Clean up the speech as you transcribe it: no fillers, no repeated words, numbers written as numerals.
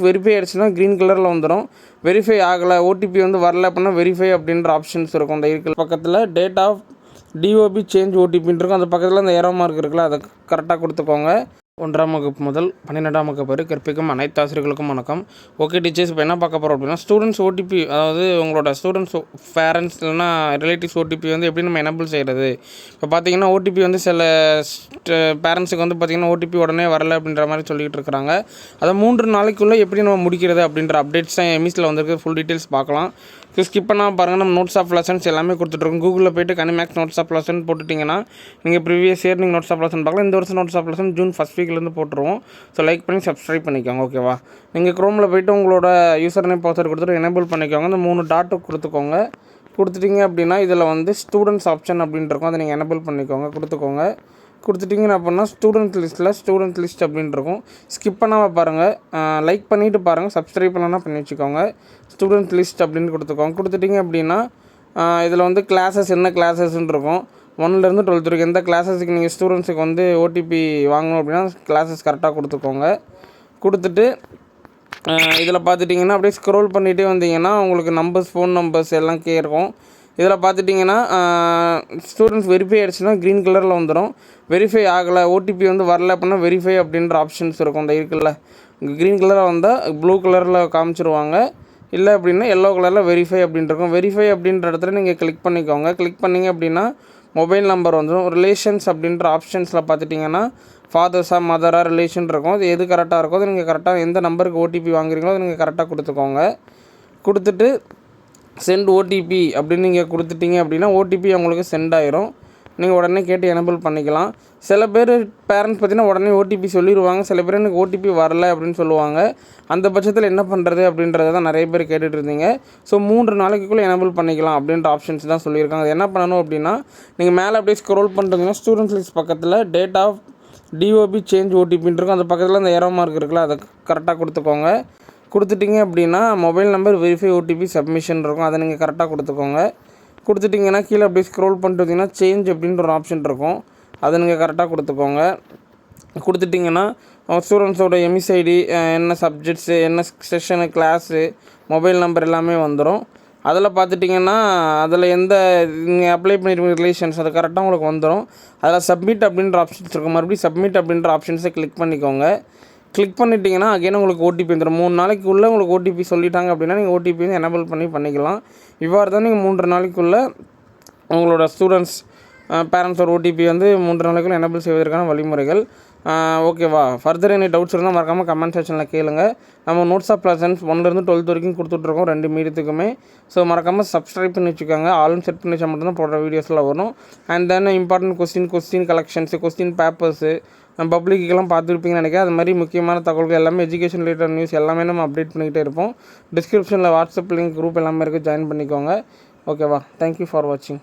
Verify ஆகிடுச்சுன்னா green கலரில் வந்துடும். வெரிஃபை ஆகலை, ஓடிபி வந்து வரல அப்படின்னா வெரிஃபை அப்படின்ற ஆப்ஷன்ஸ் இருக்கும். அந்த இருக்கிற பக்கத்தில் டேட் ஆஃப் டிஓபி சேஞ்ச் ஓடிபின்னு இருக்கும். அந்த பக்கத்தில் அந்த ஏரோ மார்க் இருக்குல்ல, அதை கரெக்டாக கொடுத்துக்கோங்க. 1ஆம் வகுப்பு முதல் 12ஆம் வகுப்பு வரை கற்பிக்கும் அனைத்து ஆசிரியர்களுக்கும் வணக்கம். ஓகே டீச்சர்ஸ், இப்போ என்ன பார்க்க போகிறோம் அப்படின்னா, ஸ்டூடெண்ட்ஸ் ஓடிபி, அதாவது உங்களோட ஸ்டூடெண்ட்ஸ் பேரண்ட்ஸ் இல்லைனா ரிலேட்டிவ்ஸ் ஓடிபி வந்து எப்படி நம்ம எனபிள் செய்கிறது. இப்போ பார்த்தீங்கன்னா ஓடிபி வந்து சில பேரண்ட்ஸுக்கு வந்து பார்த்திங்கன்னா ஓடிபி உடனே வரலை அப்படின்ற மாதிரி சொல்லிகிட்டு இருக்கிறாங்க. அதை 3 நாளைக்குள்ளே எப்படி நம்ம முடிக்கிறது அப்படின்ற அப்டேட்ஸ் தான் எம்இஸில் வந்திருக்கு. ஃபுல் டீட்டெயில்ஸ் பார்க்கலாம். ஸ்கிப் பண்ணால் பாருங்கள். நம்ம நோட்ஸ் ஆஃப் லெசன்ஸ் எல்லாமே கொடுத்துட்ருக்கோம். கூகுளில் போய்ட்டு கனிமேக்ஸ் நோட்ஸ் ஆஃப் லெசன் போட்டுட்டிங்கன்னா நீங்கள் ப்ரீவியஸ் இயர் நீங்கள் நோட்ஸ் ஆஃப் லெசன் பார்க்கலாம். இந்த வருஷம் notes of lesson June first வீக்லேருந்து போட்டுருவோம். ஸோ லைக் பண்ணி சப்ஸ்கிரைப் பண்ணிக்கோங்க. ஓகேவா? நீங்கள் க்ரோமில் போய்ட்டு உங்களோட யூசர் நேம் பாஸ்வேர்ட் கொடுத்துட்டு எனேபிள் பண்ணிக்கோங்க. இந்த 3 டாட்டு கொடுத்துக்கோங்க. கொடுத்துட்டிங்க அப்படின்னா இதில் வந்து ஸ்டூடெண்ட்ஸ் ஆப்ஷன் அப்படின்ட்டு இருக்கும். அதை நீங்கள் எனேபிள் பண்ணிக்கோங்க. கொடுத்துட்டிங்கன்னா அப்படின்னா ஸ்டூடெண்ட் லிஸ்ட் அப்படின்ட்டு இருக்கும். ஸ்கிப் பண்ணாமல் பாருங்கள். லைக் பண்ணிவிட்டு பாருங்கள். சப்ஸ்கிரைப் பண்ணலாம் பண்ணி வச்சுக்கோங்க. ஸ்டூடெண்ட் லிஸ்ட் அப்படின்னு கொடுத்துட்டிங்க அப்படின்னா இதில் வந்து கிளாஸஸ் என்ன கிளாஸஸ்ன்னு இருக்கும். 1லேருந்து 12 வரைக்கும் எந்த கிளாஸஸுக்கு நீங்கள் ஸ்டூடெண்ட்ஸுக்கு வந்து ஓடிபி வாங்கணும் அப்படின்னா கிளாஸஸ் கரெக்டாக கொடுத்துக்கோங்க. கொடுத்துட்டு இதில் பார்த்துட்டிங்கன்னா அப்படியே ஸ்க்ரோல் பண்ணிகிட்டே வந்தீங்கன்னா உங்களுக்கு நம்பர்ஸ், ஃபோன் நம்பர்ஸ் எல்லாம் கேட்கும். இதில் பார்த்துட்டிங்கன்னா ஸ்டூடெண்ட்ஸ் வெரிஃபை ஆகிடுச்சுன்னா க்ரீன் கலரில் வந்துடும். வெரிஃபை ஆகலை, ஓடிபி வந்து வரல அப்படின்னா வெரிஃபை அப்படின்ற ஆப்ஷன்ஸ் இருக்கும். அந்த இருக்குல்ல, க்ரீன் கலராக வந்தால் ப்ளூ கலரில் காமிச்சிருவாங்க. இல்லை அப்படின்னா எல்லோ கலரில் வெரிஃபை அப்படின்ட்டு இருக்கும். வெரிஃபை அப்படின்ற இடத்துல நீங்கள் கிளிக் பண்ணிக்கோங்க. கிளிக் பண்ணிங்க அப்படின்னா மொபைல் நம்பர் வந்துடும். ரிலேஷன்ஸ் அப்படின்ற ஆப்ஷன்ஸில் பார்த்துட்டிங்கன்னா ஃபாதர்ஸாக மதராக ரிலேஷன் இருக்கும். அது எது கரெக்டாக இருக்கோ அது நீங்கள் கரெக்டாக எந்த நம்பருக்கு ஓடிபி வாங்குறீங்களோ அதை நீங்கள் கரெக்டாக கொடுத்துக்கோங்க. கொடுத்துட்டு சென்ட் ஓடிபி அப்படின்னு நீங்கள் கொடுத்துட்டிங்க அப்படின்னா ஓடிபி உங்களுக்கு சென்ட் ஆயிரும். நீங்கள் உடனே கேட்டு எனேபிள் பண்ணிக்கலாம். சில பேர் பேரண்ட்ஸ் பார்த்திங்கன்னா உடனே ஓடிபி சொல்லிடுவாங்க. சில பேர் எனக்கு ஓடிபி வரல அப்படின்னு சொல்லுவாங்க. அந்த பட்சத்தில் என்ன பண்ணுறது அப்படின்றத தான் நிறைய பேர் கேட்டுட்டு இருந்தீங்க. ஸோ 3 நாளைக்குள்ளே எனேபிள் பண்ணிக்கலாம் அப்படின்ற ஆப்ஷன்ஸ் தான் சொல்லியிருக்காங்க. அது என்ன பண்ணணும் அப்படின்னா, நீங்கள் மேலே அப்படியே ஸ்க்ரோல் பண்ணுறீங்கன்னா ஸ்டூடெண்ட்ஸ் லிஸ்ட் பக்கத்தில் டேட் ஆஃப் டிஓபி சேஞ்ச் ஓடிபின்னு இருக்கும். அந்த பக்கத்தில் அந்த ஏரோ மார்க் இருக்குல்ல, அதை கரெக்டாக கொடுத்துக்கோங்க. கொடுத்துட்டிங்க அப்படின்னா mobile number verify OTP submission இருக்கும். அதை நீங்கள் கரெக்டாக கொடுத்துக்கோங்க. கொடுத்துட்டிங்கன்னா கீழே அப்படியே ஸ்க்ரோல் பண்ணிட்டு வந்தீங்கன்னா சேஞ்ச் அப்படின்ற ஒரு ஆப்ஷன் இருக்கும். அதை நீங்கள் கரெக்டாக கொடுத்துக்கோங்க. கொடுத்துட்டிங்கன்னா ஸ்டூடெண்ட்ஸோட எம்இஸ்ஐடி, என்ன சப்ஜெக்ட்ஸு, என்ன செஷனு, கிளாஸு, மொபைல் நம்பர் எல்லாமே வந்துடும். அதில் பார்த்துட்டிங்கன்னா அதில் எந்த நீங்கள் அப்ளை பண்ணியிருக்க ரிலேஷன்ஸ் அது கரெக்டாக உங்களுக்கு வந்துடும். அதில் சப்மிட் அப்படின்ற ஆப்ஷன்ஸ் இருக்கும். மறுபடியும் சப்மிட் அப்படின்ற ஆப்ஷன்ஸை கிளிக் பண்ணிக்கோங்க. கிளிக் பண்ணிட்டீங்கன்னா அகைன் உங்களுக்கு ஓடிபி வந்துடும். 3 நாளைக்குள்ளே உங்களுக்கு ஓடிபி சொல்லிட்டாங்க அப்படின்னா நீங்கள் ஓடிபி வந்து எனேபிள் பண்ணிக்கலாம். இவ்வாறு தான் நீங்கள் 3 நாளைக்குள்ளே உங்களோட ஸ்டூடெண்ட்ஸ் பேரண்ட்ஸோட ஓடிபி வந்து 3 நாளைக்குள்ளே எனேபிள் செய்வதற்கான வழிமுறைகள். ஓகேவா? ஃபர்தர் எனி டவுட்ஸ் இருந்தால் மறக்காமல் கமெண்ட் செக்ஷனில் கேளுங்க. நம்ம நோட்ஸ் ஆஃப் லெசன்ஸ் 1லேருந்து 12 வரைக்கும் கொடுத்துட்ருக்கோம் 2 மீடியத்துக்குமே. ஸோ மறக்காமல் சப்ஸ்கிரைப் பண்ணி வச்சுக்கோங்க. ஆலும் செட் பண்ணி வச்சா மட்டும்தான் போடுற வீடியோஸில் வரும். And then important question collections, question papers பப்ளிக்கெல்லாம் பார்த்துருப்பீங்கன்னு நினைக்கிறேன். அது மாதிரி முக்கியமான தகவல்கள் எல்லாமே எஜுகேஷன் ரிலேட்டட் நியூஸ் எல்லாமே நம்ம அப்டேட் பண்ணிக்கிட்டே இருப்போம். டிஸ்கிரிப்ஷனில் வாட்ஸ்அப் லிங்க் குரூப் எல்லாமே இருக்குது, ஜாயின் பண்ணிக்கோங்க. ஓகேவா? தேங்க்யூ ஃபார் வாட்சிங்.